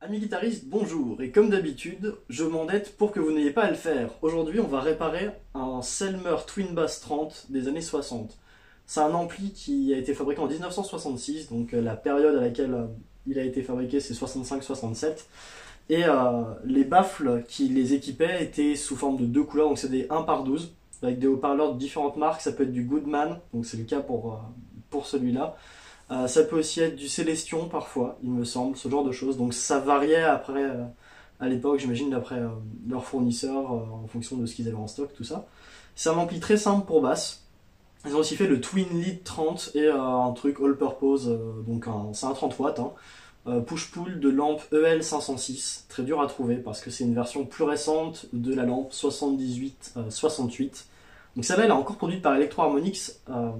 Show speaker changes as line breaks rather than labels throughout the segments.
Amis guitaristes, bonjour, et comme d'habitude, je m'endette pour que vous n'ayez pas à le faire. Aujourd'hui, on va réparer un Selmer Twin Bass 30 des années 60. C'est un ampli qui a été fabriqué en 1966, donc la période à laquelle il a été fabriqué c'est 65-67. Et les baffles qui les équipaient étaient sous forme de deux couleurs, donc c'est des 1 par 12, avec des haut-parleurs de différentes marques, ça peut être du Goodman, donc c'est le cas pour celui-là. Ça peut aussi être du Célestion parfois, il me semble, ce genre de choses. Donc ça variait après, à l'époque, j'imagine, d'après leurs fournisseurs, en fonction de ce qu'ils avaient en stock, tout ça. C'est un ampli très simple pour basse. Ils ont aussi fait le Twin Lead 30 et un truc all-purpose, c'est un 30 watts. Hein. Push-pull de lampe EL506, très dur à trouver parce que c'est une version plus récente de la lampe 78-68. Donc celle-là, elle est encore produite par Electro-Harmonix à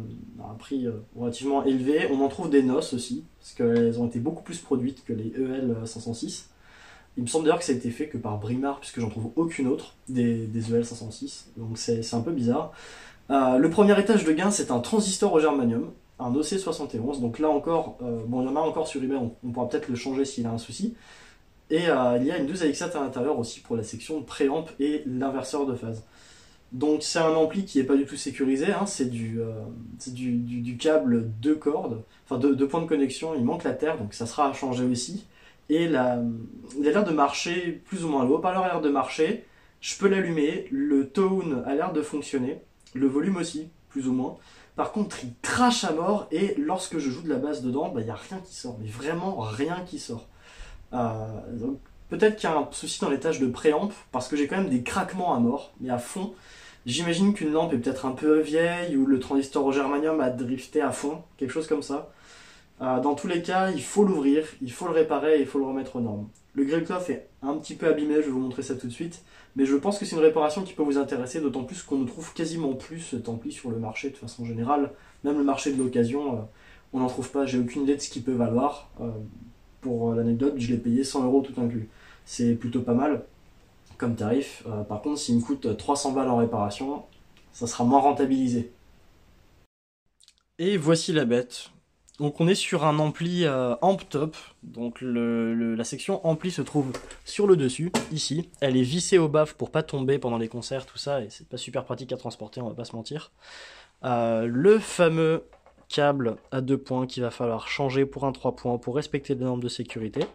un prix relativement élevé. On en trouve des noces aussi, parce qu'elles ont été beaucoup plus produites que les EL506. Il me semble d'ailleurs que ça a été fait que par Brimar, puisque j'en trouve aucune autre des EL506. Donc c'est un peu bizarre. Le premier étage de gain, c'est un transistor au germanium, un OC71. Donc là encore, bon, il y en a encore sur eBay, on pourra peut-être le changer s'il a un souci. Et il y a une 12AX7 à l'intérieur aussi pour la section préamp et l'inverseur de phase. Donc c'est un ampli qui n'est pas du tout sécurisé, hein, c'est du câble deux cordes, enfin deux points de connexion, il manque la terre, donc ça sera à changer aussi. Et il a l'air de marcher plus ou moins, le haut-parleur a l'air de marcher, je peux l'allumer, le tone a l'air de fonctionner, le volume aussi, plus ou moins. Par contre, il crache à mort et lorsque je joue de la basse dedans, il n'y a rien qui sort, mais vraiment rien qui sort. Donc peut-être qu'il y a un souci dans les tâches de préamp, parce que j'ai quand même des craquements à mort, mais à fond. J'imagine qu'une lampe est peut-être un peu vieille ou le transistor au germanium a drifté à fond, quelque chose comme ça. Dans tous les cas, il faut l'ouvrir, il faut le réparer et il faut le remettre aux normes. Le grill cloth est un petit peu abîmé, je vais vous montrer ça tout de suite, mais je pense que c'est une réparation qui peut vous intéresser, d'autant plus qu'on ne trouve quasiment plus cet ampli sur le marché de façon générale. Même le marché de l'occasion, on n'en trouve pas, j'ai aucune idée de ce qu'il peut valoir. Pour l'anecdote, je l'ai payé 100 € tout inclus. C'est plutôt pas mal comme tarif. Par contre, s'il me coûte 300 balles en réparation, ça sera moins rentabilisé. Et voici la bête. Donc on est sur un ampli amp top. Donc la section ampli se trouve sur le dessus, ici. Elle est vissée au baffle pour pas tomber pendant les concerts, tout ça, et c'est pas super pratique à transporter, on va pas se mentir. Le fameux câble à deux points qu'il va falloir changer pour un 3 points pour respecter les normes de sécurité.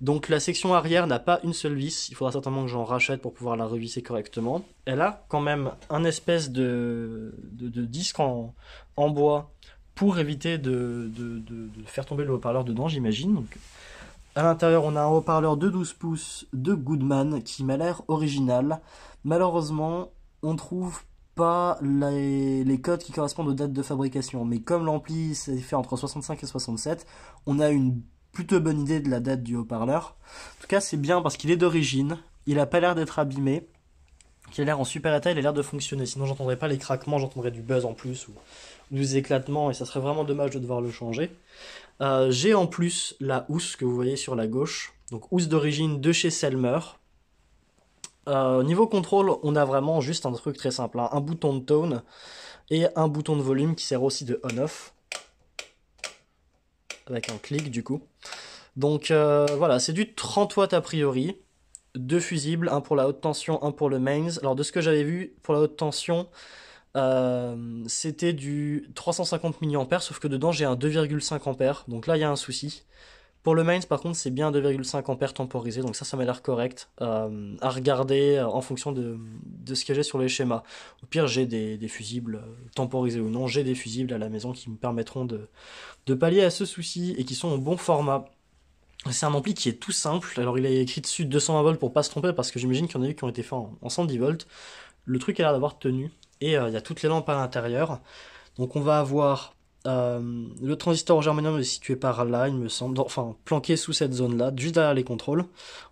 Donc la section arrière n'a pas une seule vis, il faudra certainement que j'en rachète pour pouvoir la revisser correctement. Elle a quand même un espèce de disque en bois pour éviter de faire tomber le haut-parleur dedans, j'imagine. Donc, à l'intérieur, on a un haut-parleur de 12 pouces de Goodman qui m'a l'air original. Malheureusement, on trouve pas les codes qui correspondent aux dates de fabrication. Mais comme l'ampli s'est fait entre 65 et 67, on a une plutôt bonne idée de la date du haut-parleur. En tout cas, c'est bien parce qu'il est d'origine, il a pas l'air d'être abîmé, il a l'air en super état, il a l'air de fonctionner. Sinon, j'entendrais pas les craquements, j'entendrais du buzz en plus ou des éclatements et ça serait vraiment dommage de devoir le changer. J'ai en plus la housse que vous voyez sur la gauche, donc housse d'origine de chez Selmer. Niveau contrôle, on a vraiment juste un truc très simple, hein, un bouton de tone et un bouton de volume qui sert aussi de on-off, avec un clic du coup. Donc voilà, c'est du 30 watts a priori, deux fusibles, un pour la haute tension, un pour le mains. Alors de ce que j'avais vu, pour la haute tension, c'était du 350 mAh, sauf que dedans j'ai un 2,5 A, donc là il y a un souci. Pour le mains par contre c'est bien 2,5 A temporisé, donc ça m'a l'air correct à regarder en fonction de ce que j'ai sur les schémas. Au pire j'ai des fusibles temporisés ou non, j'ai des fusibles à la maison qui me permettront de pallier à ce souci et qui sont au bon format. C'est un ampli qui est tout simple, alors il est écrit dessus 220 volts pour pas se tromper parce que j'imagine qu'il y en a eu qui ont été faits en 110 volts. Le truc a l'air d'avoir tenu et il y a toutes les lampes à l'intérieur. Donc on va avoir le transistor au germanium est situé par là, il me semble, enfin planqué sous cette zone-là, juste derrière les contrôles.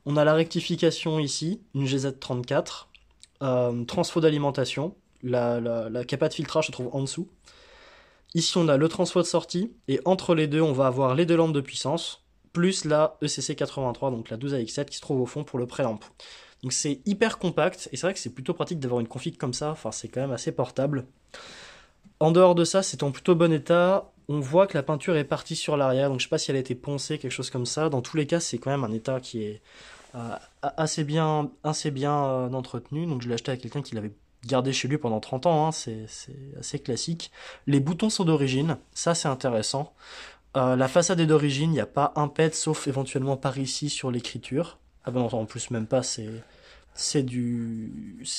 On a la rectification ici, une GZ34, transfo d'alimentation, la capa de filtrage se trouve en dessous. Ici on a le transfo de sortie et entre les deux on va avoir les deux lampes de puissance plus la ECC83, donc la 12AX7 qui se trouve au fond pour le préamp. Donc c'est hyper compact et c'est vrai que c'est plutôt pratique d'avoir une config comme ça, enfin c'est quand même assez portable. En dehors de ça, c'est en plutôt bon état. On voit que la peinture est partie sur l'arrière, donc je sais pas si elle a été poncée, quelque chose comme ça. Dans tous les cas, c'est quand même un état qui est assez bien entretenu. Donc je l'ai acheté à quelqu'un qui l'avait gardé chez lui pendant 30 ans, hein. C'est assez classique. Les boutons sont d'origine, ça c'est intéressant. La façade est d'origine, il n'y a pas un pet, sauf éventuellement par ici sur l'écriture. Ah ben non, en plus même pas, c'est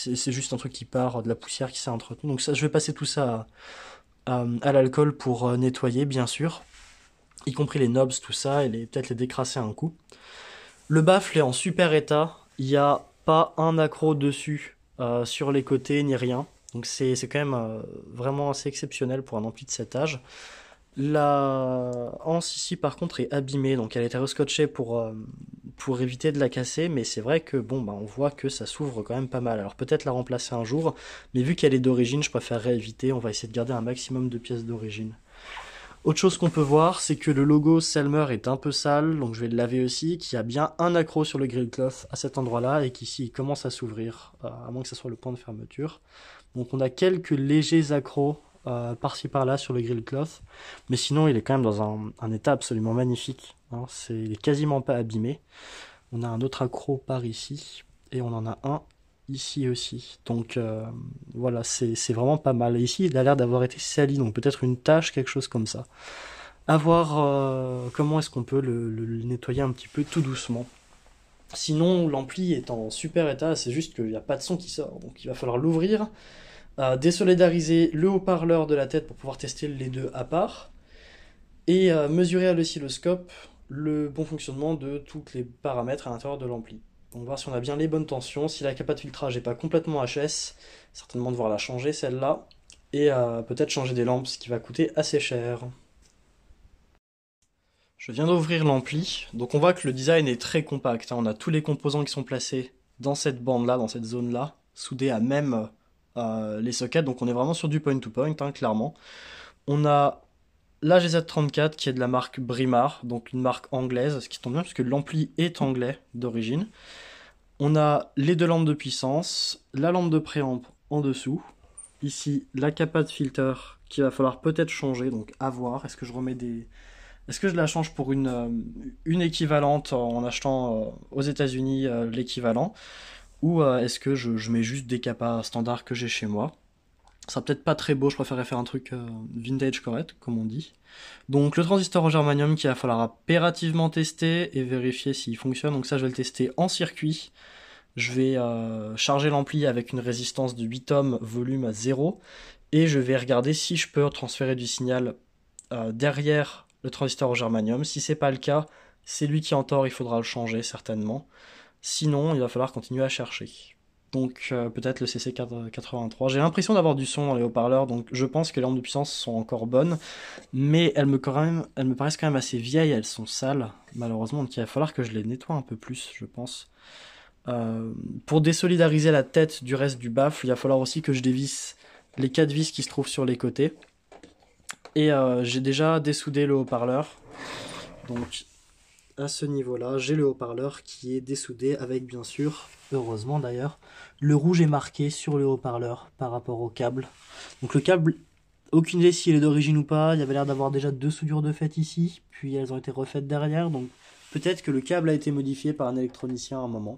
juste un truc qui part de la poussière qui s'est entretenue. Donc ça, je vais passer tout ça à l'alcool pour nettoyer, bien sûr, y compris les knobs, tout ça, et peut-être les décrasser un coup. Le baffle est en super état, il n'y a pas un accroc dessus, sur les côtés, ni rien. Donc c'est quand même vraiment assez exceptionnel pour un ampli de cet âge. La anse ici par contre est abîmée, donc elle a été rescotchée pour éviter de la casser, mais c'est vrai que bon bah on voit que ça s'ouvre quand même pas mal. Alors peut-être la remplacer un jour, mais vu qu'elle est d'origine, je préférerais éviter, on va essayer de garder un maximum de pièces d'origine. Autre chose qu'on peut voir, c'est que le logo Selmer est un peu sale, donc je vais le laver aussi, qu'il y a bien un accroc sur le grill cloth à cet endroit-là, et qu'ici il commence à s'ouvrir, à moins que ce soit le point de fermeture. Donc on a quelques légers accrocs par-ci par-là sur le grill cloth, mais sinon il est quand même dans un état absolument magnifique, hein. Il est quasiment pas abîmé. On a un autre accroc par ici, et on en a un ici aussi. Donc voilà, c'est vraiment pas mal. Et ici, il a l'air d'avoir été sali, donc peut-être une tache, quelque chose comme ça. À voir comment est-ce qu'on peut le nettoyer un petit peu tout doucement. Sinon, l'ampli est en super état, c'est juste qu'il n'y a pas de son qui sort. Donc il va falloir l'ouvrir, désolidariser le haut-parleur de la tête pour pouvoir tester les deux à part, et mesurer à l'oscilloscope le bon fonctionnement de tous les paramètres à l'intérieur de l'ampli. Donc voir si on a bien les bonnes tensions, si la capa de filtrage n'est pas complètement HS, certainement devoir la changer celle-là, et peut-être changer des lampes, ce qui va coûter assez cher. Je viens d'ouvrir l'ampli, donc on voit que le design est très compact, hein. On a tous les composants qui sont placés dans cette bande-là, dans cette zone-là, soudés à même les sockets, donc on est vraiment sur du point-to-point, hein, clairement. On a la GZ34 qui est de la marque Brimar, donc une marque anglaise, ce qui tombe bien puisque l'ampli est anglais d'origine. On a les deux lampes de puissance, la lampe de préamp en dessous. Ici, la capa de filter qu'il va falloir peut-être changer, donc à voir. Est-ce que je remets des... Est-ce que je la change pour une équivalente en achetant aux États-Unis l'équivalent, ou est-ce que je mets juste des capas standards que j'ai chez moi? Ça sera peut-être pas très beau, je préférerais faire un truc vintage correct, comme on dit. Donc le transistor au germanium qu'il va falloir impérativement tester et vérifier s'il fonctionne. Donc ça, je vais le tester en circuit. Je vais charger l'ampli avec une résistance de 8 ohms, volume à 0. Et je vais regarder si je peux transférer du signal derrière le transistor au germanium. Si c'est pas le cas, c'est lui qui est en tort, il faudra le changer certainement. Sinon, il va falloir continuer à chercher. Donc peut-être le CC83. J'ai l'impression d'avoir du son dans les haut-parleurs, donc je pense que les lampes de puissance sont encore bonnes, mais elles me paraissent quand même assez vieilles, elles sont sales, malheureusement, donc il va falloir que je les nettoie un peu plus, je pense. Pour désolidariser la tête du reste du baffle, il va falloir aussi que je dévisse les 4 vis qui se trouvent sur les côtés. Et j'ai déjà dessoudé le haut-parleur, donc à ce niveau-là, j'ai le haut-parleur qui est dessoudé avec bien sûr, heureusement d'ailleurs, le rouge est marqué sur le haut-parleur par rapport au câble. Donc le câble, aucune idée s'il est d'origine ou pas, il y avait l'air d'avoir déjà 2 soudures de fait ici, puis elles ont été refaites derrière, donc peut-être que le câble a été modifié par un électronicien à un moment.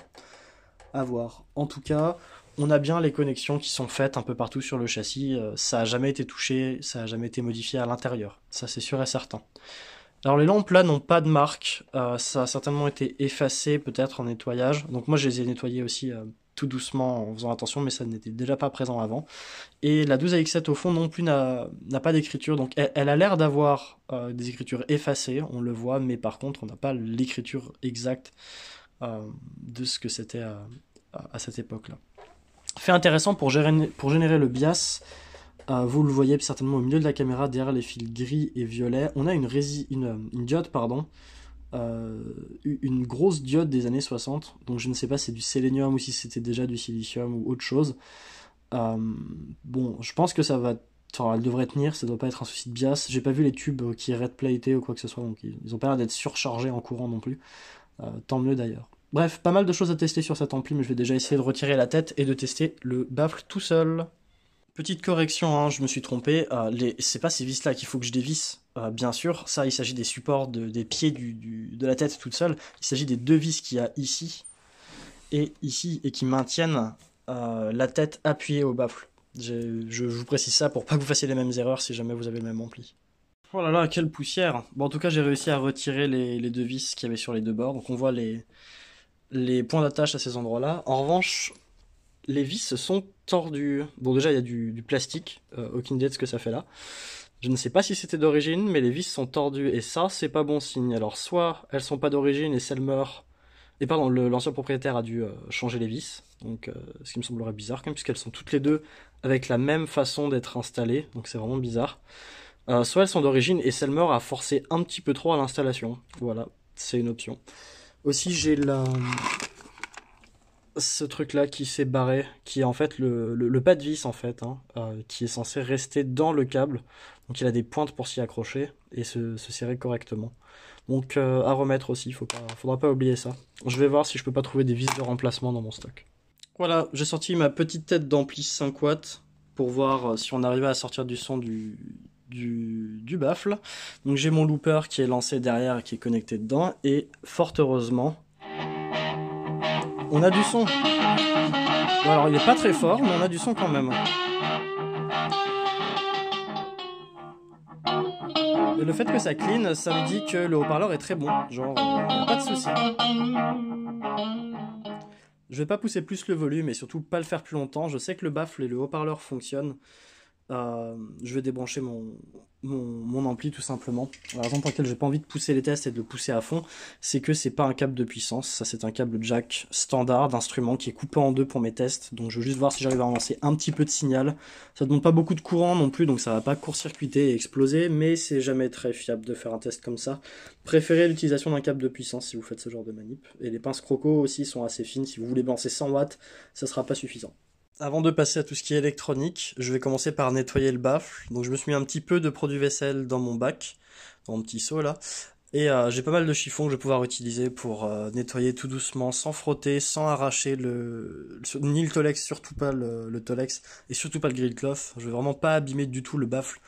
À voir. En tout cas, on a bien les connexions qui sont faites un peu partout sur le châssis, ça n'a jamais été touché, ça n'a jamais été modifié à l'intérieur, ça c'est sûr et certain. Alors les lampes là n'ont pas de marque, ça a certainement été effacé peut-être en nettoyage, donc moi je les ai nettoyées aussi tout doucement en faisant attention, mais ça n'était déjà pas présent avant. Et la 12AX7 au fond non plus n'a pas d'écriture, donc elle a l'air d'avoir des écritures effacées, on le voit, mais par contre on n'a pas l'écriture exacte de ce que c'était à cette époque-là. Fait intéressant pour générer le bias. Vous le voyez certainement au milieu de la caméra, derrière les fils gris et violets, on a une diode, pardon, une grosse diode des années 60, donc je ne sais pas si c'est du sélénium ou si c'était déjà du silicium ou autre chose. Bon, je pense que ça va, enfin, elle devrait tenir, ça doit pas être un souci de bias. J'ai pas vu les tubes qui red platés ou quoi que ce soit, donc ils ont pas l'air d'être surchargés en courant non plus. Tant mieux d'ailleurs. Bref, pas mal de choses à tester sur cet ampli, mais je vais déjà essayer de retirer la tête et de tester le baffle tout seul. Petite correction, hein, je me suis trompé. C'est pas ces vis-là qu'il faut que je dévisse, bien sûr. Ça, il s'agit des supports des pieds de la tête toute seule. Il s'agit des deux vis qu'il y a ici et qui maintiennent la tête appuyée au baffle. Je vous précise ça pour pas que vous fassiez les mêmes erreurs si jamais vous avez le même ampli. Oh là là, quelle poussière! Bon, en tout cas, j'ai réussi à retirer les deux vis qu'il y avait sur les deux bords. Donc on voit les points d'attache à ces endroits-là. En revanche, les vis sont tordues. Bon, déjà, il y a du plastique. Aucune idée de ce que ça fait là. Je ne sais pas si c'était d'origine, mais les vis sont tordues. Et ça, c'est pas bon signe. Alors, soit elles sont pas d'origine et Selmer... Et pardon, l'ancien propriétaire a dû changer les vis. Donc, ce qui me semblerait bizarre quand même, puisqu'elles sont toutes les deux avec la même façon d'être installées. Donc, c'est vraiment bizarre. Soit elles sont d'origine et Selmer a forcé un petit peu trop à l'installation. Voilà, c'est une option. Aussi, j'ai ce truc là qui s'est barré, qui est en fait le pas de vis en fait, hein, qui est censé rester dans le câble. Donc il a des pointes pour s'y accrocher et se serrer correctement. Donc à remettre aussi, faudra pas oublier ça. Je vais voir si je peux pas trouver des vis de remplacement dans mon stock. Voilà, j'ai sorti ma petite tête d'ampli 5 watts pour voir si on arrivait à sortir du son du baffle. Donc j'ai mon looper qui est lancé derrière et qui est connecté dedans et fort heureusement, on a du son. Bon, alors il est pas très fort, mais on a du son quand même. Et le fait que ça clean, ça me dit que le haut-parleur est très bon. Genre, y a pas de souci. Je vais pas pousser plus le volume et surtout pas le faire plus longtemps. Je sais que le baffle et le haut-parleur fonctionnent. Je vais débrancher mon ampli tout simplement. La raison pour laquelle j'ai pas envie de pousser les tests et de le pousser à fond, c'est que c'est pas un câble de puissance, ça c'est un câble jack standard d'instrument qui est coupé en deux pour mes tests. Donc je veux juste voir si j'arrive à lancer un petit peu de signal. Ça demande pas beaucoup de courant non plus, donc ça va pas court-circuiter et exploser, mais c'est jamais très fiable de faire un test comme ça. Préférez l'utilisation d'un câble de puissance si vous faites ce genre de manip. Et les pinces croco aussi sont assez fines, si vous voulez balancer 100 watts, ça sera pas suffisant. Avant de passer à tout ce qui est électronique, je vais commencer par nettoyer le baffle. Donc je me suis mis un petit peu de produit vaisselle dans mon bac, dans mon petit seau là. Et j'ai pas mal de chiffons que je vais pouvoir utiliser pour nettoyer tout doucement, sans frotter, sans arracher ni le Tolex, surtout pas le Tolex, et surtout pas le grill cloth. Je vais vraiment pas abîmer du tout le baffle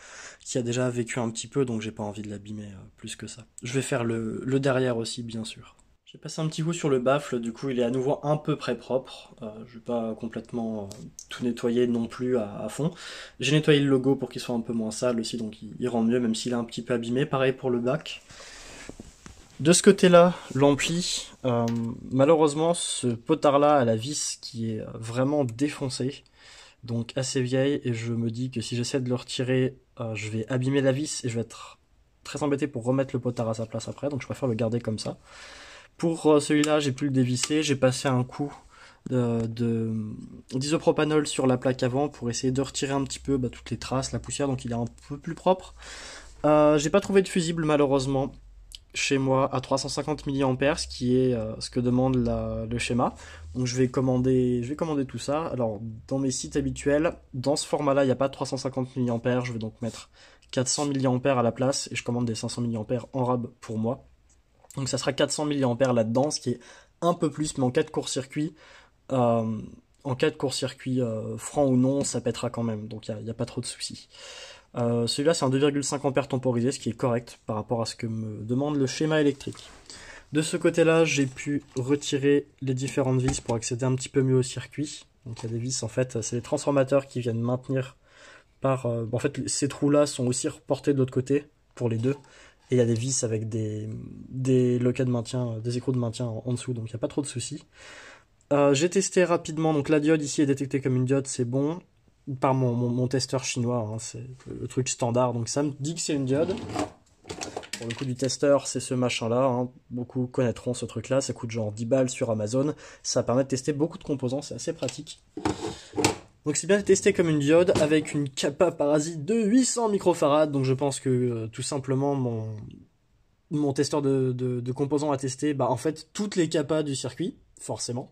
qui a déjà vécu un petit peu, donc j'ai pas envie de l'abîmer plus que ça. Je vais faire le derrière aussi, bien sûr. J'ai passé un petit coup sur le baffle, du coup il est à nouveau un peu près propre. Je vais pas complètement tout nettoyer non plus à fond. J'ai nettoyé le logo pour qu'il soit un peu moins sale aussi, donc il rend mieux, même s'il est un petit peu abîmé. Pareil pour le bac. De ce côté-là, l'ampli, malheureusement ce potard-là a la vis qui est vraiment défoncée, donc assez vieille, et je me dis que si j'essaie de le retirer, je vais abîmer la vis et je vais être très embêté pour remettre le potard à sa place après, donc je préfère le garder comme ça. Pour celui-là, j'ai pu le dévisser, j'ai passé un coup d'isopropanol sur la plaque avant pour essayer de retirer un petit peu toutes les traces, la poussière, donc il est un peu plus propre. J'ai pas trouvé de fusible malheureusement chez moi à 350 mA, ce qui est ce que demande le schéma. Donc je vais commander tout ça. Alors dans mes sites habituels, dans ce format-là, il n'y a pas de 350 mA, je vais donc mettre 400 mA à la place et je commande des 500 mA en rab pour moi. Donc ça sera 400 mA là-dedans, ce qui est un peu plus, mais en cas de court-circuit, franc ou non, ça pètera quand même, donc il n'y a pas trop de soucis. Celui-là c'est un 2,5 A temporisé, ce qui est correct par rapport à ce que me demande le schéma électrique. De ce côté-là, j'ai pu retirer les différentes vis pour accéder un petit peu mieux au circuit. Donc il y a des vis, en fait, c'est les transformateurs qui viennent maintenir en fait, ces trous-là sont aussi reportés de l'autre côté, pour les deux. Et il y a des vis avec des loquets de maintien, des écrous de maintien en dessous, donc il n'y a pas trop de soucis. J'ai testé rapidement, donc la diode ici est détectée comme une diode, c'est bon. Par mon testeur chinois, hein, c'est le truc standard, donc ça me dit que c'est une diode. Pour le coup du testeur, c'est ce machin-là, hein. Beaucoup connaîtront ce truc-là, ça coûte genre 10 balles sur Amazon. Ça permet de tester beaucoup de composants, c'est assez pratique. Donc c'est bien testé comme une diode avec une capa parasite de 800 microfarad, donc je pense que tout simplement mon testeur de composants a testé en fait toutes les capas du circuit, forcément.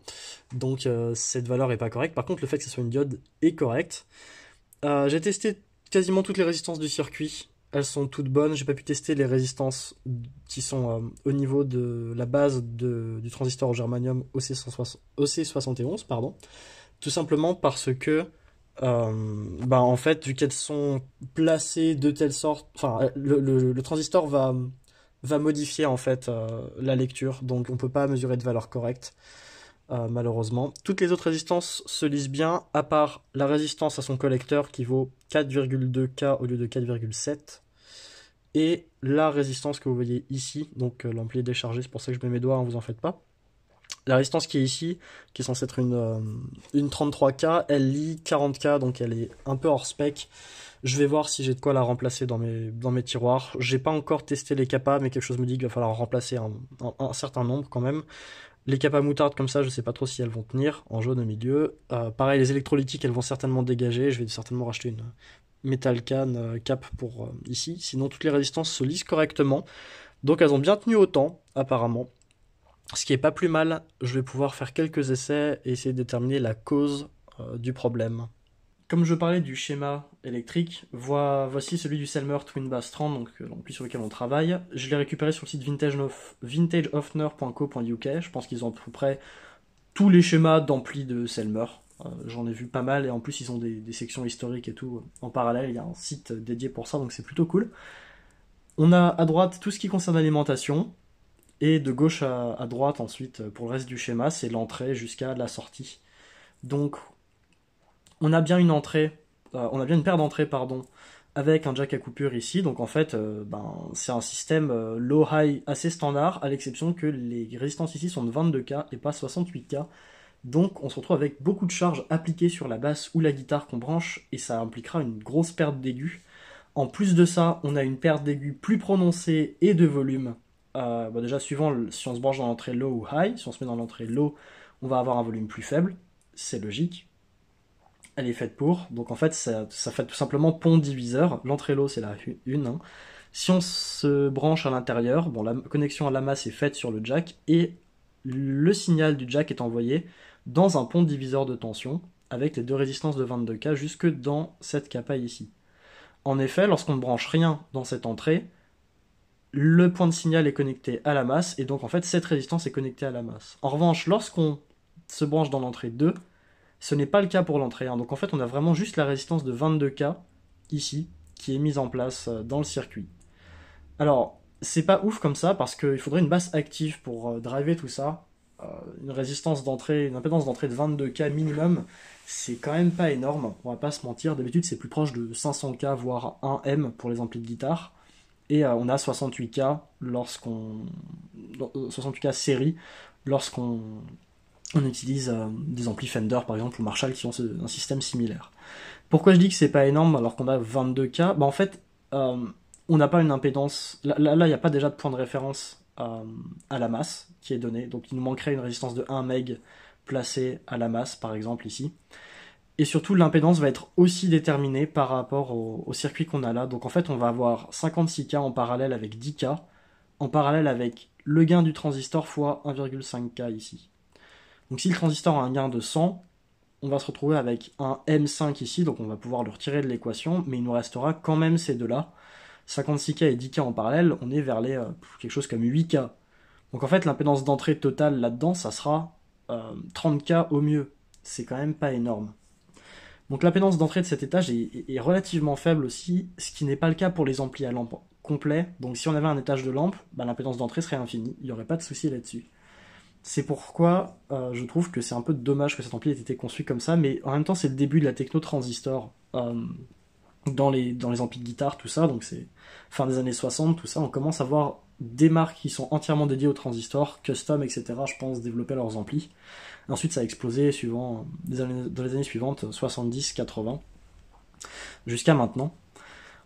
Donc cette valeur est pas correcte. Par contre le fait que ce soit une diode est correct. J'ai testé quasiment toutes les résistances du circuit, elles sont toutes bonnes. J'ai pas pu tester les résistances qui sont au niveau de la base du transistor au germanium OC71, pardon. Tout simplement parce que En fait, vu qu'elles sont placées de telle sorte, enfin, le transistor va modifier en fait la lecture, donc on peut pas mesurer de valeur correcte, malheureusement. Toutes les autres résistances se lisent bien, à part la résistance à son collecteur qui vaut 4,2K au lieu de 4,7, et la résistance que vous voyez ici, donc l'ampli est déchargé, c'est pour ça que je mets mes doigts, hein, vous en faites pas. La résistance qui est ici, qui est censée être une 33K, elle lit 40K, donc elle est un peu hors spec. Je vais voir si j'ai de quoi la remplacer dans mes tiroirs. J'ai pas encore testé les capas, mais quelque chose me dit qu'il va falloir en remplacer un certain nombre quand même. Les capas moutarde comme ça, je sais pas trop si elles vont tenir, en jaune au milieu. Pareil, les électrolytiques, elles vont certainement dégager. Je vais certainement racheter une Metal Can cap pour ici. Sinon, toutes les résistances se lisent correctement. Donc elles ont bien tenu au temps, apparemment. Ce qui est pas plus mal, je vais pouvoir faire quelques essais et essayer de déterminer la cause du problème. Comme je parlais du schéma électrique, voici celui du Selmer Twin Bass 30, donc l'ampli sur lequel on travaille. Je l'ai récupéré sur le site vintageofner.co.uk. Je pense qu'ils ont à peu près tous les schémas d'ampli de Selmer. J'en ai vu pas mal et en plus ils ont des sections historiques et tout en parallèle. Il y a un site dédié pour ça, donc c'est plutôt cool. On a à droite tout ce qui concerne l'alimentation. Et de gauche à droite, ensuite, pour le reste du schéma, c'est l'entrée jusqu'à la sortie. Donc, on a bien une entrée, on a bien une paire d'entrées, pardon, avec un jack à coupure ici. Donc, en fait, c'est un système low-high assez standard, à l'exception que les résistances ici sont de 22K et pas 68K. Donc, on se retrouve avec beaucoup de charges appliquées sur la basse ou la guitare qu'on branche, et ça impliquera une grosse perte d'aigus. En plus de ça, on a une perte d'aigus plus prononcée et de volume. Déjà, suivant si on se branche dans l'entrée low ou high, si on se met dans l'entrée low, on va avoir un volume plus faible. C'est logique. Elle est faite pour. Donc en fait, ça fait tout simplement pont diviseur. L'entrée low, c'est la 1. Hein. Si on se branche à l'intérieur, bon, la connexion à la masse est faite sur le jack et le signal du jack est envoyé dans un pont diviseur de tension avec les deux résistances de 22K jusque dans cette capa ici. En effet, lorsqu'on ne branche rien dans cette entrée, le point de signal est connecté à la masse, et donc en fait cette résistance est connectée à la masse. En revanche, lorsqu'on se branche dans l'entrée 2, ce n'est pas le cas pour l'entrée 1. Donc en fait on a vraiment juste la résistance de 22K, ici, qui est mise en place dans le circuit. Alors, c'est pas ouf comme ça, parce qu'il faudrait une basse active pour driver tout ça. Une résistance d'entrée, une impédance d'entrée de 22K minimum, c'est quand même pas énorme, on va pas se mentir. D'habitude c'est plus proche de 500K, voire 1M pour les amplis de guitare. Et on a 68K 68K série lorsqu'on utilise des amplis Fender par exemple ou Marshall qui ont un système similaire. Pourquoi je dis que c'est pas énorme alors qu'on a 22K? En fait, on n'a pas une impédance. Là, il n'y a pas déjà de point de référence à la masse qui est donnée. Donc il nous manquerait une résistance de 1 meg placée à la masse par exemple ici. Et surtout, l'impédance va être aussi déterminée par rapport au circuit qu'on a là. Donc en fait, on va avoir 56K en parallèle avec 10K, en parallèle avec le gain du transistor fois 1,5K ici. Donc si le transistor a un gain de 100, on va se retrouver avec un M5 ici, donc on va pouvoir le retirer de l'équation, mais il nous restera quand même ces deux-là. 56K et 10K en parallèle, on est vers quelque chose comme 8K. Donc en fait, l'impédance d'entrée totale là-dedans, ça sera 30K au mieux. C'est quand même pas énorme. Donc l'impédance d'entrée de cet étage est relativement faible aussi, ce qui n'est pas le cas pour les amplis à lampe complet. Donc si on avait un étage de lampe, l'impédance d'entrée serait infinie, il n'y aurait pas de souci là-dessus. C'est pourquoi je trouve que c'est un peu dommage que cet ampli ait été conçu comme ça, mais en même temps c'est le début de la techno transistor dans les amplis de guitare, tout ça, donc c'est fin des années 60, tout ça, on commence à voir des marques qui sont entièrement dédiées au transistor, custom, etc., je pense, développer leurs amplis. Ensuite, ça a explosé dans les années suivantes, 70, 80, jusqu'à maintenant.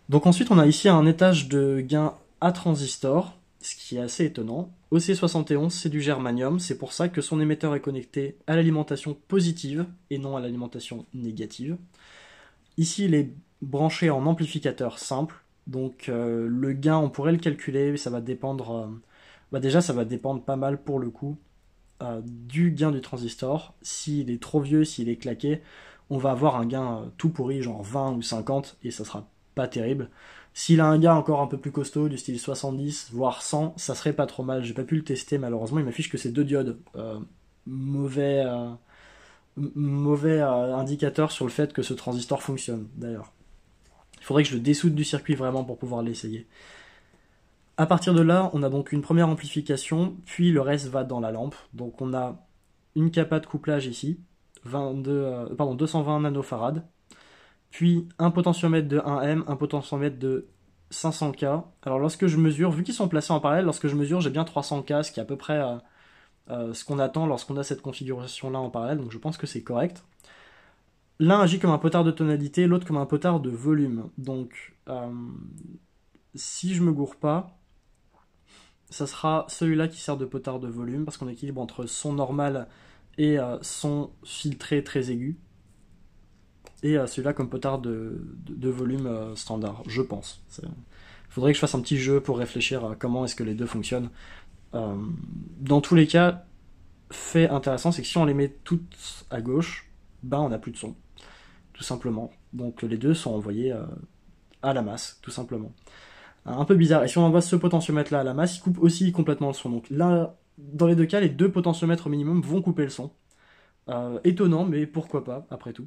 Donc ensuite, on a ici un étage de gain à transistor, ce qui est assez étonnant. OC71, c'est du germanium, c'est pour ça que son émetteur est connecté à l'alimentation positive et non à l'alimentation négative. Ici, il est branché en amplificateur simple, donc le gain, on pourrait le calculer, ça va dépendre... déjà, ça va dépendre pas mal pour le coup du gain du transistor. S'il est trop vieux, s'il est claqué, on va avoir un gain tout pourri, genre 20 ou 50, et ça sera pas terrible. S'il a un gain encore un peu plus costaud, du style 70, voire 100, ça serait pas trop mal. J'ai pas pu le tester malheureusement, il m'affiche que c'est 2 diodes. Mauvais mauvais indicateur sur le fait que ce transistor fonctionne, d'ailleurs. Il faudrait que je le dessoude du circuit vraiment pour pouvoir l'essayer. À partir de là, on a donc une première amplification, puis le reste va dans la lampe. Donc on a une capa de couplage ici, 220 nanofarad, puis un potentiomètre de 1M, un potentiomètre de 500K. Alors lorsque je mesure, vu qu'ils sont placés en parallèle, lorsque je mesure, j'ai bien 300K, ce qui est à peu près ce qu'on attend lorsqu'on a cette configuration-là en parallèle, donc je pense que c'est correct. L'un agit comme un potard de tonalité, l'autre comme un potard de volume. Donc, si je me gourre pas, ça sera celui-là qui sert de potard de volume, parce qu'on équilibre entre son normal et son filtré très aigu. Et celui-là comme potard de volume standard, je pense. Il faudrait que je fasse un petit jeu pour réfléchir à comment est-ce que les deux fonctionnent. Dans tous les cas, fait intéressant, c'est que si on les met toutes à gauche, ben on n'a plus de son, tout simplement. Donc les deux sont envoyés à la masse, tout simplement. Un peu bizarre. Et si on envoie ce potentiomètre-là à la masse, il coupe aussi complètement le son. Donc là, dans les deux cas, les deux potentiomètres au minimum vont couper le son. Étonnant, mais pourquoi pas, après tout.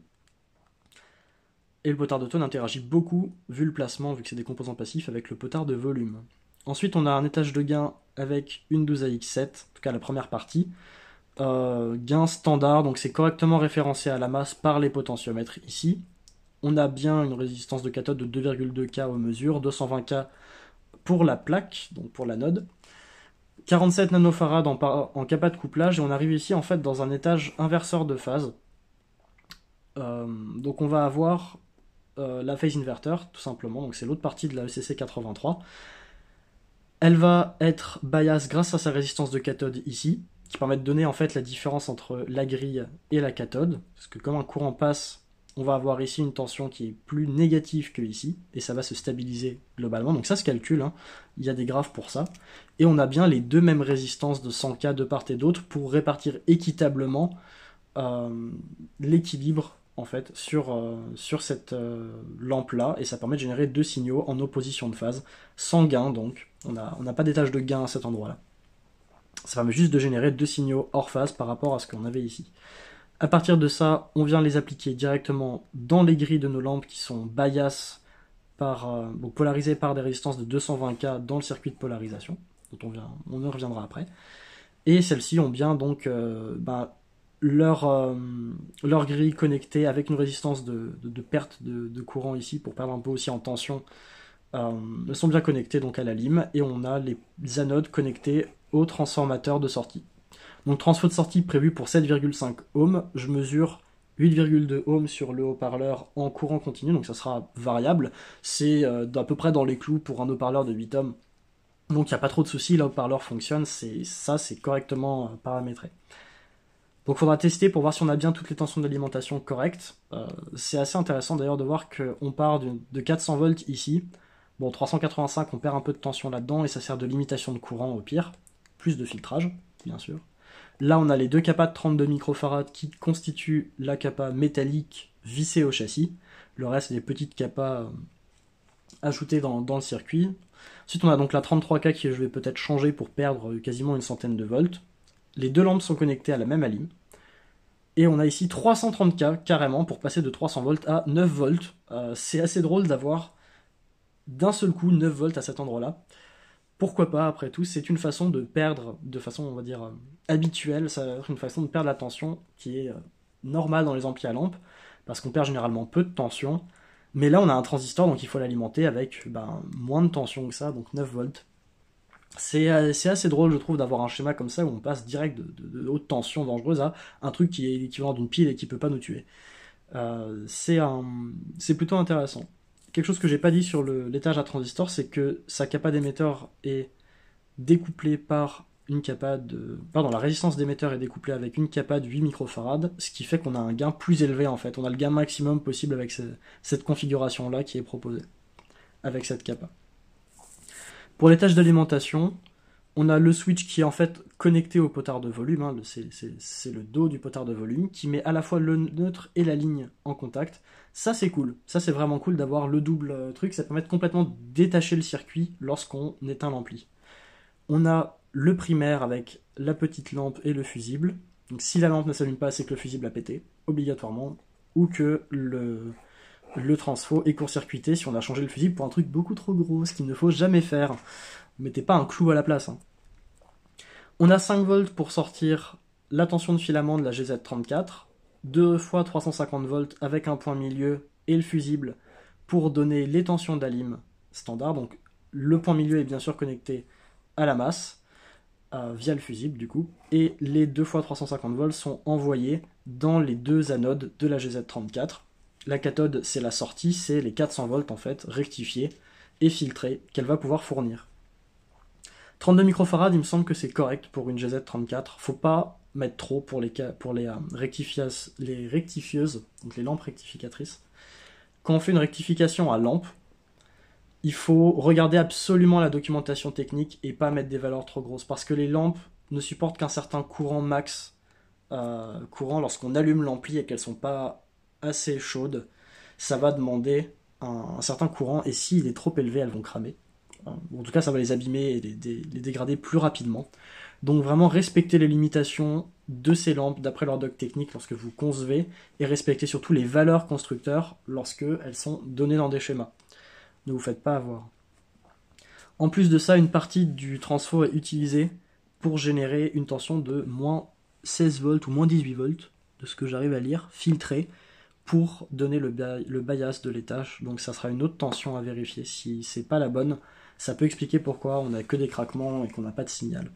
Et le potard de tone interagit beaucoup, vu le placement, vu que c'est des composants passifs, avec le potard de volume. Ensuite, on a un étage de gain avec une 12AX7, en tout cas la première partie. Gain standard, donc c'est correctement référencé à la masse par les potentiomètres ici. On a bien une résistance de cathode de 2,2K aux mesures, 220K pour la plaque, donc pour l'anode. 47 nanofarad en capa de couplage, et on arrive ici en fait dans un étage inverseur de phase. Donc on va avoir la phase inverter, tout simplement, donc c'est l'autre partie de la ECC 83. Elle va être bias grâce à sa résistance de cathode ici, qui permet de donner en fait la différence entre la grille et la cathode, parce que comme un courant passe, on va avoir ici une tension qui est plus négative que ici, et ça va se stabiliser globalement, donc ça se calcule, hein. Il y a des graphes pour ça, et on a bien les deux mêmes résistances de 100K de part et d'autre pour répartir équitablement l'équilibre en fait sur cette lampe là, et ça permet de générer deux signaux en opposition de phase, sans gain donc, on n'a pas d'étage de gain à cet endroit là. Ça permet juste de générer deux signaux hors phase par rapport à ce qu'on avait ici. À partir de ça, on vient les appliquer directement dans les grilles de nos lampes qui sont bias donc polarisées par des résistances de 220K dans le circuit de polarisation, dont on y reviendra après. Et celles-ci ont bien donc leur grille connectée avec une résistance de perte de courant ici pour perdre un peu aussi en tension. Elles sont bien connectées donc à la lime, et on a les anodes connectées au transformateur de sortie. Donc transfo de sortie prévu pour 7,5 ohms, je mesure 8,2 ohms sur le haut-parleur en courant continu, donc ça sera variable, c'est à peu près dans les clous pour un haut-parleur de 8 ohms, donc il n'y a pas trop de soucis, le haut-parleur fonctionne, c'est correctement paramétré. Donc il faudra tester pour voir si on a bien toutes les tensions d'alimentation correctes. C'est assez intéressant d'ailleurs de voir qu'on part de 400 volts ici. Bon, 385, on perd un peu de tension là-dedans, et ça sert de limitation de courant au pire, plus de filtrage, bien sûr. Là, on a les deux capas de 32 microfarads qui constituent la capa métallique vissée au châssis. Le reste, c'est des petites capas ajoutées dans le circuit. Ensuite, on a donc la 33K que je vais peut-être changer pour perdre quasiment une centaine de volts. Les deux lampes sont connectées à la même alim. Et on a ici 330K carrément pour passer de 300 volts à 9 volts. C'est assez drôle d'avoir d'un seul coup 9 volts à cet endroit-là. Pourquoi pas, après tout, c'est une façon de perdre, de façon, on va dire, habituelle, ça va être une façon de perdre la tension qui est normale dans les amplis à lampe, parce qu'on perd généralement peu de tension, mais là on a un transistor, donc il faut l'alimenter avec moins de tension que ça, donc 9 volts. C'est assez drôle, je trouve, d'avoir un schéma comme ça où on passe direct de haute tension dangereuse à un truc qui est l'équivalent d'une pile et qui peut pas nous tuer. C'est plutôt intéressant. Quelque chose que j'ai pas dit sur l'étage à transistor, c'est que sa capa d'émetteur est découplée par une capa la résistance d'émetteur est découplée avec une capa de 8 microfarads, ce qui fait qu'on a un gain plus élevé en fait. On a le gain maximum possible avec cette configuration-là qui est proposée, avec cette capa. Pour l'étage d'alimentation, on a le switch qui est en fait connecté au potard de volume, hein, c'est le dos du potard de volume, qui met à la fois le neutre et la ligne en contact. Ça c'est cool, ça c'est vraiment cool d'avoir le double truc, ça permet de complètement détacher le circuit lorsqu'on éteint l'ampli. On a le primaire avec la petite lampe et le fusible, Donc si la lampe ne s'allume pas, c'est que le fusible a pété, obligatoirement, ou que le transfo est court-circuité si on a changé le fusible pour un truc beaucoup trop gros, ce qu'il ne faut jamais faire. Mettez pas un clou à la place. Hein. On a 5 volts pour sortir la tension de filament de la GZ34, 2 fois 350 volts avec un point milieu et le fusible pour donner les tensions d'alim standard. Donc le point milieu est bien sûr connecté à la masse via le fusible du coup, et les 2 fois 350 volts sont envoyés dans les deux anodes de la GZ34. La cathode, c'est la sortie, c'est les 400 volts en fait, rectifiés et filtrés qu'elle va pouvoir fournir. 32 microfarads, il me semble que c'est correct pour une GZ34. Faut pas mettre trop pour les rectifieuses, donc les lampes rectificatrices. Quand on fait une rectification à lampe, il faut regarder absolument la documentation technique et pas mettre des valeurs trop grosses, parce que les lampes ne supportent qu'un certain courant max courant lorsqu'on allume l'ampli et qu'elles ne sont pas assez chaudes. Ça va demander un certain courant, et s'il est trop élevé, elles vont cramer. En tout cas, ça va les abîmer et les dégrader plus rapidement. Donc vraiment, respectez les limitations de ces lampes d'après leur doc technique lorsque vous concevez, et respectez surtout les valeurs constructeurs lorsque elles sont données dans des schémas. Ne vous faites pas avoir. En plus de ça, une partie du transfo est utilisée pour générer une tension de moins 16 volts ou moins 18 volts, de ce que j'arrive à lire, filtrée, pour donner le bias de l'étage. Donc ça sera une autre tension à vérifier. Si c'est pas la bonne, ça peut expliquer pourquoi on n'a que des craquements et qu'on n'a pas de signal.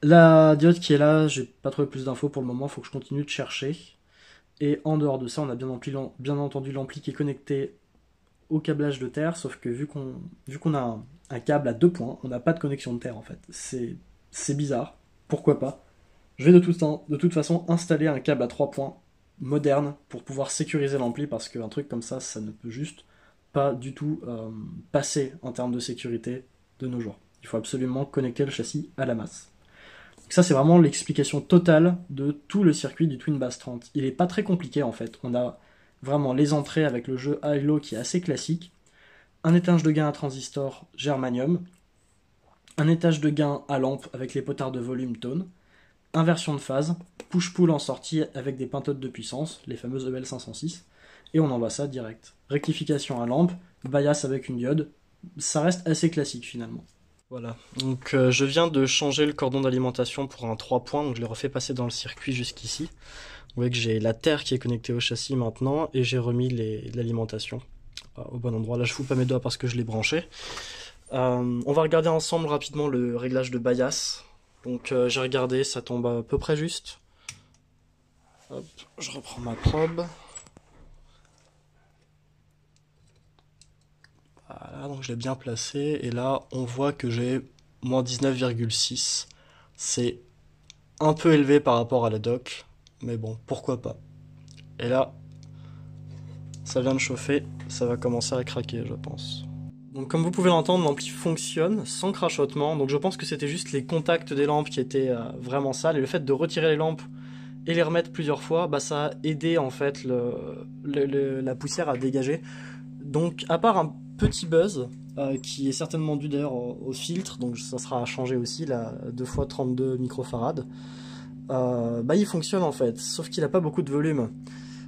La diode qui est là, j'ai pas trouvé plus d'infos pour le moment, il faut que je continue de chercher. Et en dehors de ça, on a bien entendu l'ampli qui est connecté au câblage de terre, sauf que vu qu'on a un câble à 2 points, on n'a pas de connexion de terre en fait. C'est bizarre, pourquoi pas. Je vais de toute façon installer un câble à 3 points moderne pour pouvoir sécuriser l'ampli, parce qu'un truc comme ça ne peut juste pas du tout passer en termes de sécurité de nos jours. Il faut absolument connecter le châssis à la masse. Donc ça, c'est vraiment l'explication totale de tout le circuit du Twin Bass 30. Il n'est pas très compliqué en fait. On a vraiment les entrées avec le jeu high-low qui est assez classique, un étage de gain à transistor germanium, un étage de gain à lampe avec les potards de volume tone, inversion de phase, push-pull en sortie avec des pintotes de puissance, les fameuses EL506, et on envoie ça direct. Rectification à lampe, bias avec une diode, ça reste assez classique finalement. Voilà, donc je viens de changer le cordon d'alimentation pour un 3 points, donc je l'ai refait passer dans le circuit jusqu'ici. Vous voyez que j'ai la terre qui est connectée au châssis maintenant, et j'ai remis l'alimentation au bon endroit. Là je fous pas mes doigts parce que je l'ai branché. On va regarder ensemble rapidement le réglage de bias. Donc j'ai regardé, ça tombe à peu près juste. Hop, je reprends ma probe. Voilà, donc je l'ai bien placé, et là on voit que j'ai moins 19,6. C'est un peu élevé par rapport à la doc, mais bon, pourquoi pas. Et là, ça vient de chauffer, ça va commencer à craquer, je pense. Donc comme vous pouvez l'entendre, l'ampli fonctionne sans crachotement, donc je pense que c'était juste les contacts des lampes qui étaient vraiment sales, et le fait de retirer les lampes et les remettre plusieurs fois, bah, ça a aidé en fait la poussière à dégager. Donc à part un petit buzz, qui est certainement dû d'ailleurs au filtre, donc ça sera à changer aussi, la 2x32 microfarads, bah il fonctionne en fait, sauf qu'il n'a pas beaucoup de volume.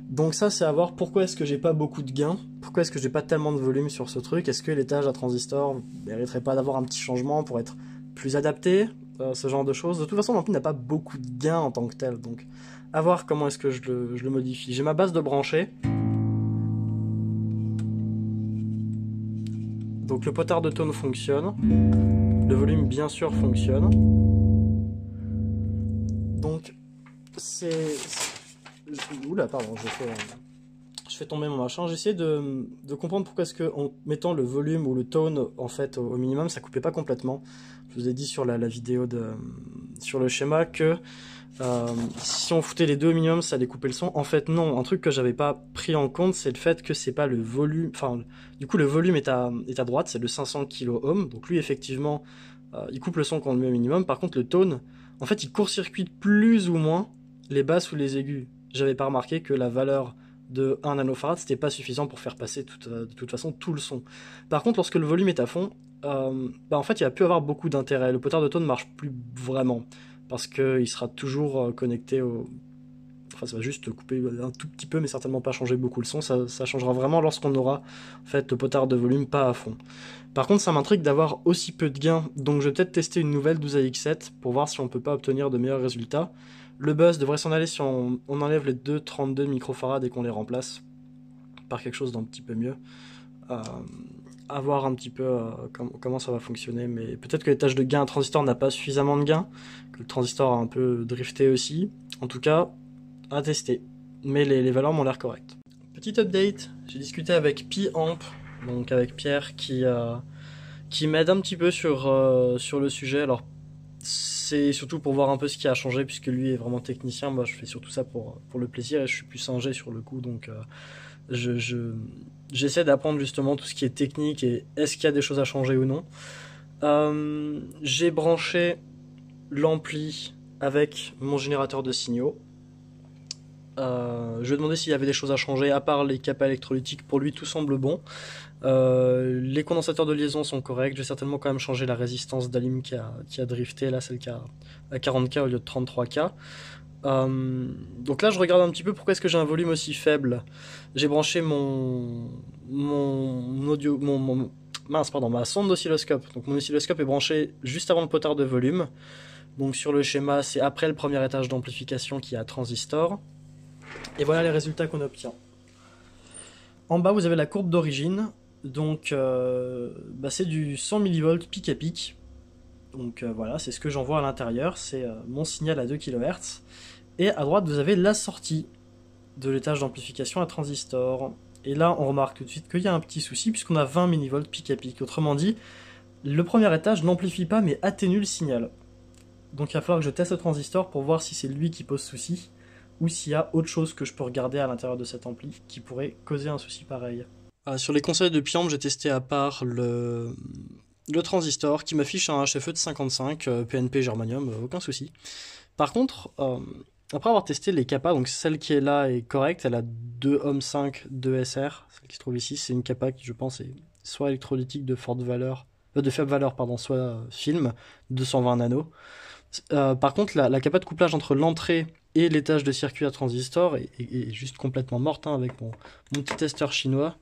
Donc ça c'est à voir pourquoi est-ce que j'ai pas beaucoup de gain, pourquoi est-ce que j'ai pas tellement de volume sur ce truc, est-ce que l'étage à transistor mériterait pas d'avoir un petit changement pour être plus adapté, ce genre de choses. De toute façon l'ampli n'a pas beaucoup de gain en tant que tel, donc à voir comment est-ce que je le modifie. J'ai ma base de brancher. Donc le potard de tone fonctionne, le volume bien sûr fonctionne. Donc c'est... Oula pardon, je fais tomber mon machin. J'ai essayé de comprendre pourquoi est-ce que en mettant le volume ou le tone en fait au minimum, ça coupait pas complètement. Je vous ai dit sur la vidéo sur le schéma que si on foutait les deux au minimum, ça allait couper le son. En fait, non. Un truc que j'avais pas pris en compte, c'est le fait que c'est pas le volume. Enfin, du coup, le volume est à droite, c'est le 500 kOhm. Donc lui, effectivement, il coupe le son quand on le met au minimum. Par contre, le tone, en fait, il court-circuite plus ou moins les basses ou les aigus. J'avais pas remarqué que la valeur de 1 nanofarad, c'était pas suffisant pour faire passer de toute façon tout le son. Par contre, lorsque le volume est à fond, bah en fait, il va plus avoir beaucoup d'intérêt. Le potard de tone marche plus vraiment. parce qu'il sera toujours connecté au... Enfin, ça va juste couper un tout petit peu, mais certainement pas changer beaucoup le son. Ça changera vraiment lorsqu'on aura en fait, le potard de volume pas à fond. Par contre, ça m'intrigue d'avoir aussi peu de gains, donc je vais peut-être tester une nouvelle 12AX7 pour voir si on peut pas obtenir de meilleurs résultats. Le buzz devrait s'en aller si on enlève les 2,32 microfarads et qu'on les remplace par quelque chose d'un petit peu mieux. À voir un petit peu comment ça va fonctionner, mais peut-être que les tâches de gain à transistor n'a pas suffisamment de gain, que le transistor a un peu drifté aussi. En tout cas, à tester, mais les valeurs m'ont l'air correctes. Petit update, j'ai discuté avec P-Amp, donc avec Pierre, qui m'aide un petit peu sur le sujet. Alors c'est surtout pour voir un peu ce qui a changé, puisque lui est vraiment technicien. Moi je fais surtout ça pour le plaisir, et je suis plus ingé sur le coup, donc j'essaie d'apprendre justement tout ce qui est technique et est-ce qu'il y a des choses à changer ou non. J'ai branché l'ampli avec mon générateur de signaux. Je lui ai demandé s'il y avait des choses à changer à part les capas électrolytiques. Pour lui tout semble bon. Les condensateurs de liaison sont corrects. Je vais certainement quand même changer la résistance d'Alim qui a drifté, là celle qui a à 40K au lieu de 33K. Donc là je regarde un petit peu pourquoi est-ce que j'ai un volume aussi faible. J'ai branché ma sonde d'oscilloscope. Donc mon oscilloscope est branché juste avant le potard de volume. Donc sur le schéma c'est après le premier étage d'amplification qui a transistor. Et voilà les résultats qu'on obtient. En bas, vous avez la courbe d'origine. Donc, c'est du 100 mV pic à pic. Donc voilà, c'est ce que j'envoie à l'intérieur. C'est mon signal à 2 kHz. Et à droite, vous avez la sortie de l'étage d'amplification à transistor. Et là, on remarque tout de suite qu'il y a un petit souci puisqu'on a 20 mV pic à pic. Autrement dit, le premier étage n'amplifie pas mais atténue le signal. Donc il va falloir que je teste le transistor pour voir si c'est lui qui pose souci, ou s'il y a autre chose que je peux regarder à l'intérieur de cet ampli qui pourrait causer un souci pareil. Sur les conseils de P-Amp, j'ai testé à part le transistor qui m'affiche un HFE de 55, PNP germanium, aucun souci. Par contre, après avoir testé les capas, donc celle qui est là est correcte, elle a 2 ohm5, 2 SR, celle qui se trouve ici, c'est une capa qui je pense est soit électrolytique de faible valeur, soit film, 220 nano. Par contre, la capa de couplage entre l'entrée et l'étage de circuit à transistor est juste complètement morte, hein, avec mon petit testeur chinois.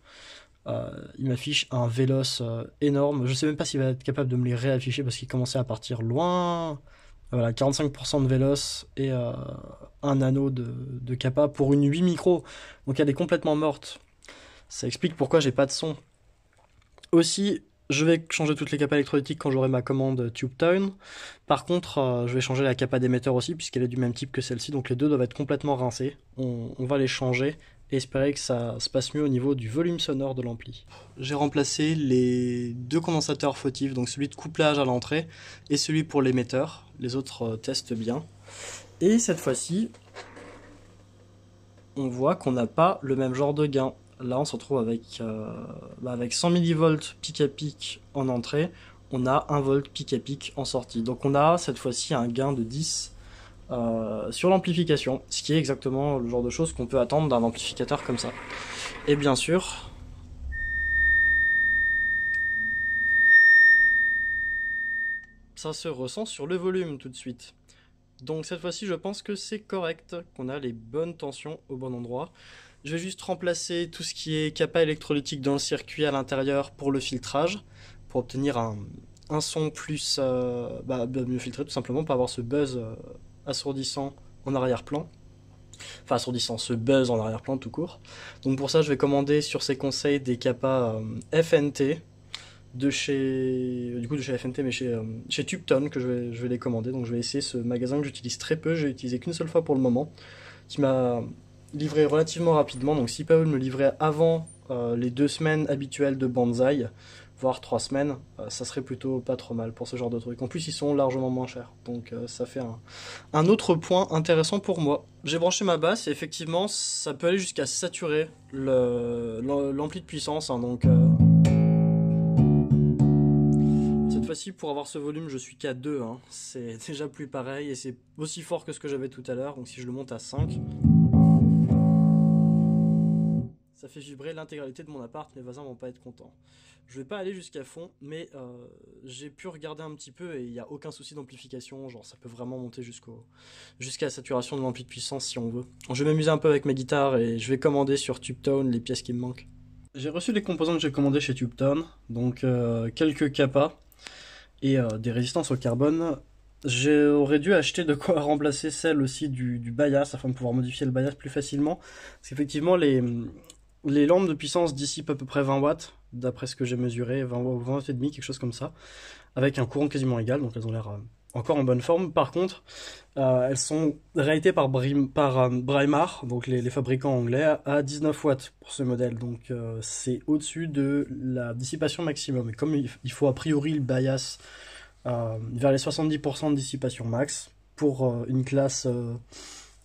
Il m'affiche un Veloce énorme. Je sais même pas s'il va être capable de me les réafficher parce qu'il commençait à partir loin. Voilà, 45% de Veloce et 1 nano de capa pour une 8 micros. Donc elle est complètement morte. Ça explique pourquoi j'ai pas de son. Aussi, je vais changer toutes les capas électrolytiques quand j'aurai ma commande TubeTone. Par contre, je vais changer la capa d'émetteur aussi, puisqu'elle est du même type que celle-ci, donc les deux doivent être complètement rincés. On va les changer et espérer que ça se passe mieux au niveau du volume sonore de l'ampli. J'ai remplacé les deux condensateurs fautifs, donc celui de couplage à l'entrée et celui pour l'émetteur. Les autres testent bien. Et cette fois-ci, on voit qu'on n'a pas le même genre de gain. Là, on se retrouve avec 100 mV pic à pic en entrée, on a 1 volt pic à pic en sortie. Donc on a cette fois-ci un gain de 10 sur l'amplification, ce qui est exactement le genre de choses qu'on peut attendre d'un amplificateur comme ça. Et bien sûr, ça se ressent sur le volume tout de suite. Donc cette fois-ci, je pense que c'est correct, qu'on a les bonnes tensions au bon endroit. Je vais juste remplacer tout ce qui est capa électrolytique dans le circuit à l'intérieur pour le filtrage, pour obtenir un son plus mieux filtré tout simplement, pour avoir ce buzz assourdissant en arrière-plan. Enfin assourdissant, ce buzz en arrière-plan tout court. Donc pour ça, je vais commander sur ses conseils des capas FNT, de chez FNT, mais chez Tubetone, que je vais les commander. Donc je vais essayer ce magasin que j'utilise très peu, j'ai utilisé qu'une seule fois pour le moment, qui m'a livré relativement rapidement. Donc s'ils peuvent me livrer avant les 2 semaines habituelles de Banzai, voire 3 semaines, ça serait plutôt pas trop mal pour ce genre de truc. En plus ils sont largement moins chers, donc ça fait un autre point intéressant pour moi. J'ai branché ma basse et effectivement ça peut aller jusqu'à saturer l'ampli de puissance, hein, donc cette fois-ci pour avoir ce volume je suis qu'à 2, hein. C'est déjà plus pareil et c'est aussi fort que ce que j'avais tout à l'heure, donc si je le monte à 5, Ça fait vibrer l'intégralité de mon appart, mes voisins vont pas être contents. Je vais pas aller jusqu'à fond, mais j'ai pu regarder un petit peu et il n'y a aucun souci d'amplification, genre ça peut vraiment monter jusqu'à la saturation de l'ampli de puissance si on veut. Je vais m'amuser un peu avec ma guitare et je vais commander sur TubeTone les pièces qui me manquent. J'ai reçu les composants que j'ai commandés chez TubeTone, donc quelques capas et des résistances au carbone. J'aurais dû acheter de quoi remplacer celle aussi du bias afin de pouvoir modifier le bias plus facilement. Parce qu'effectivement, les lampes de puissance dissipent à peu près 20 watts, d'après ce que j'ai mesuré, 20 watts et demi, quelque chose comme ça, avec un courant quasiment égal, donc elles ont l'air encore en bonne forme. Par contre, elles sont réitées par Braimar, donc les fabricants anglais, à 19 watts pour ce modèle, donc c'est au-dessus de la dissipation maximum. Et comme il faut a priori le bias vers les 70% de dissipation max pour une classe,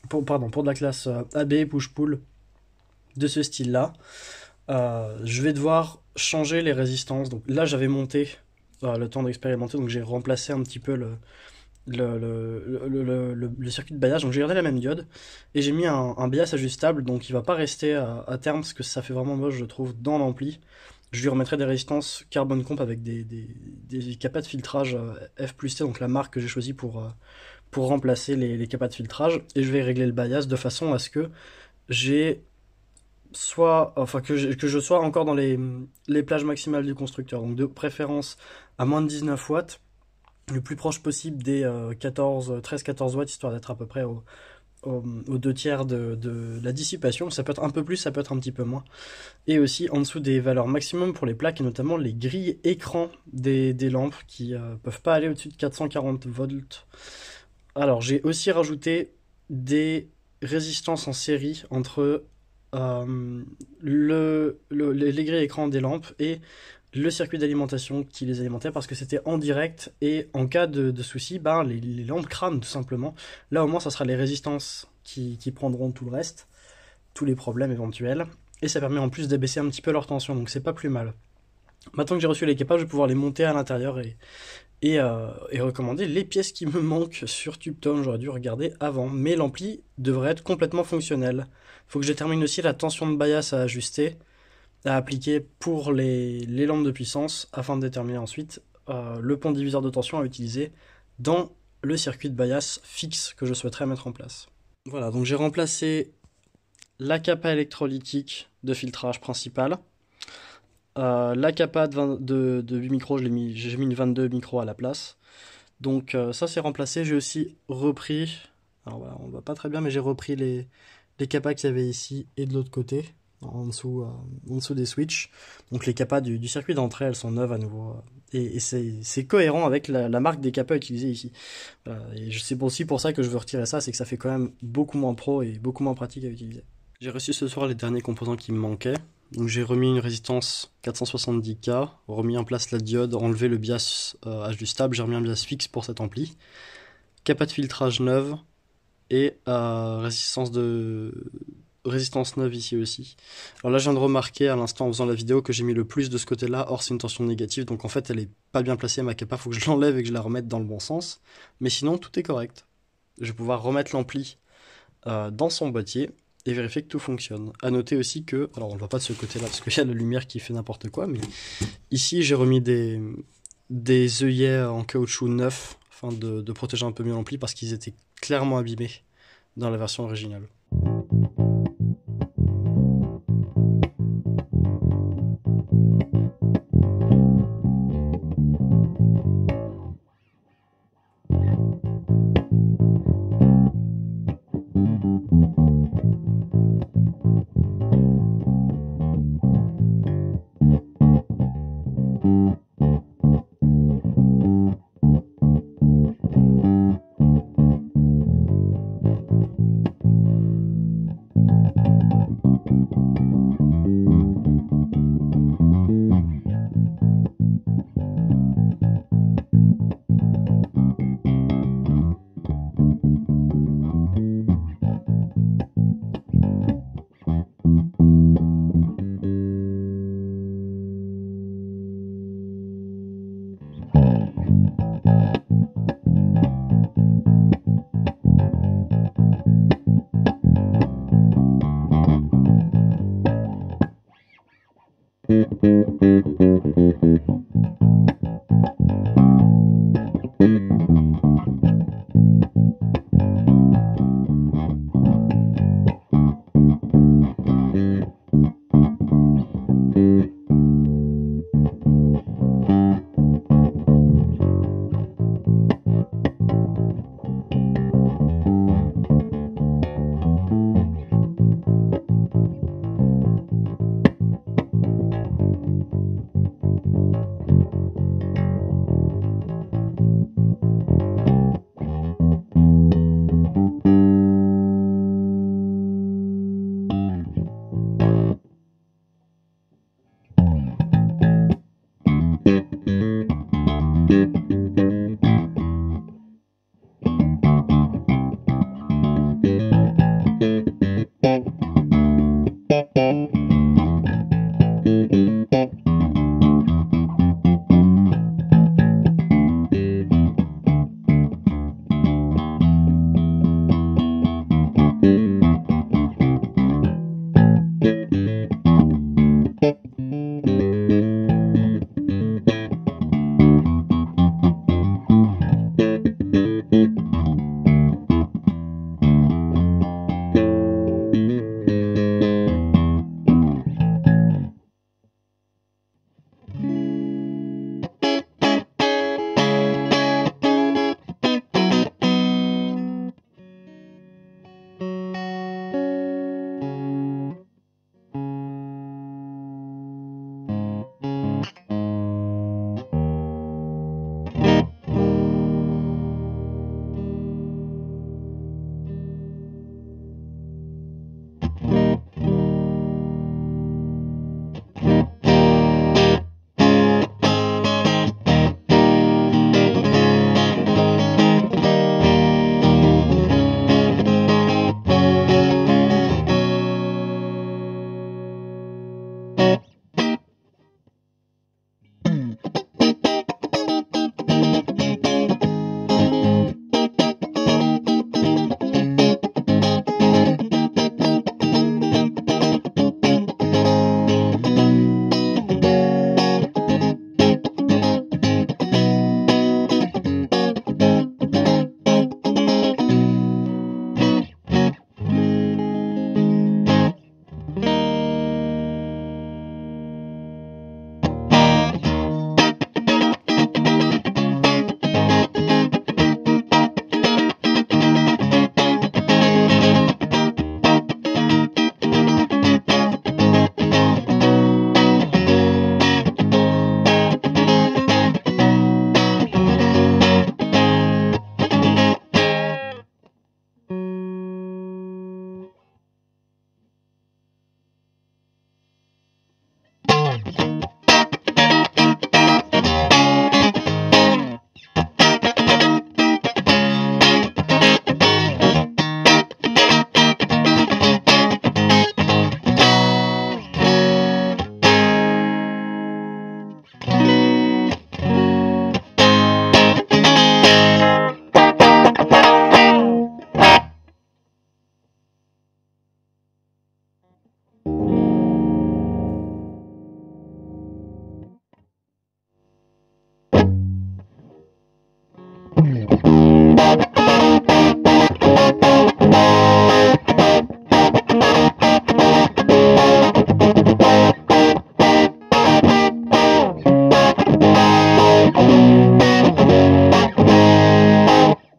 pour de la classe AB push-pull de ce style-là, je vais devoir changer les résistances. Donc là, j'avais monté le temps d'expérimenter, donc j'ai remplacé un petit peu le circuit de bias. Donc j'ai gardé la même diode et j'ai mis un bias ajustable, donc il va pas rester à terme parce que ça fait vraiment moche, je trouve, dans l'ampli. Je lui remettrai des résistances carbone comp avec des capas de filtrage F plus T, donc la marque que j'ai choisie pour remplacer les capas de filtrage, et je vais régler le bias de façon à ce que j'ai que je sois encore dans les plages maximales du constructeur, donc de préférence à moins de 19 watts, le plus proche possible des 13-14 watts, histoire d'être à peu près aux deux tiers de la dissipation. Ça peut être un peu plus, ça peut être un petit peu moins. Et aussi en dessous des valeurs maximum pour les plaques, et notamment les grilles écran des lampes qui peuvent pas aller au-dessus de 440 volts. Alors j'ai aussi rajouté des résistances en série entre les grilles écran des lampes et le circuit d'alimentation qui les alimentait, parce que c'était en direct et en cas de souci, ben, les lampes crament tout simplement. Là au moins ça sera les résistances qui prendront tout le reste, tous les problèmes éventuels, et ça permet en plus d'abaisser un petit peu leur tension, donc c'est pas plus mal. Maintenant que j'ai reçu les capables, je vais pouvoir les monter à l'intérieur et recommander les pièces qui me manquent sur TubeTone. J'aurais dû regarder avant, mais l'ampli devrait être complètement fonctionnel. Il faut que je détermine aussi la tension de bias à ajuster, à appliquer pour les lampes de puissance, afin de déterminer ensuite le pont diviseur de tension à utiliser dans le circuit de bias fixe que je souhaiterais mettre en place. Voilà, donc j'ai remplacé la capa électrolytique de filtrage principal. La capa de 8 micros, j'ai mis une 22 micros à la place. Donc ça c'est remplacé. J'ai aussi repris, alors voilà, on ne voit pas très bien, mais j'ai repris les capas qu'il y avait ici et de l'autre côté, en dessous des switches. Donc les capas du circuit d'entrée, elles sont neuves à nouveau. Et c'est cohérent avec la marque des capas utilisées ici. Voilà, et c'est aussi pour ça que je veux retirer ça, c'est que ça fait quand même beaucoup moins pro et beaucoup moins pratique à utiliser. J'ai reçu ce soir les derniers composants qui me manquaient. Donc j'ai remis une résistance 470K, remis en place la diode, enlevé le bias ajustable, j'ai remis un bias fixe pour cet ampli. Capa de filtrage neuve et résistance neuve ici aussi. Alors là je viens de remarquer à l'instant en faisant la vidéo que j'ai mis le plus de ce côté-là, or c'est une tension négative, donc en fait elle est pas bien placée ma capa, faut que je l'enlève et que je la remette dans le bon sens. Mais sinon tout est correct. Je vais pouvoir remettre l'ampli dans son boîtier et vérifier que tout fonctionne. A noter aussi que, alors on ne le voit pas de ce côté-là parce qu'il y a la lumière qui fait n'importe quoi, mais ici j'ai remis des œillets en caoutchouc neuf afin de protéger un peu mieux l'ampli parce qu'ils étaient clairement abîmés dans la version originale.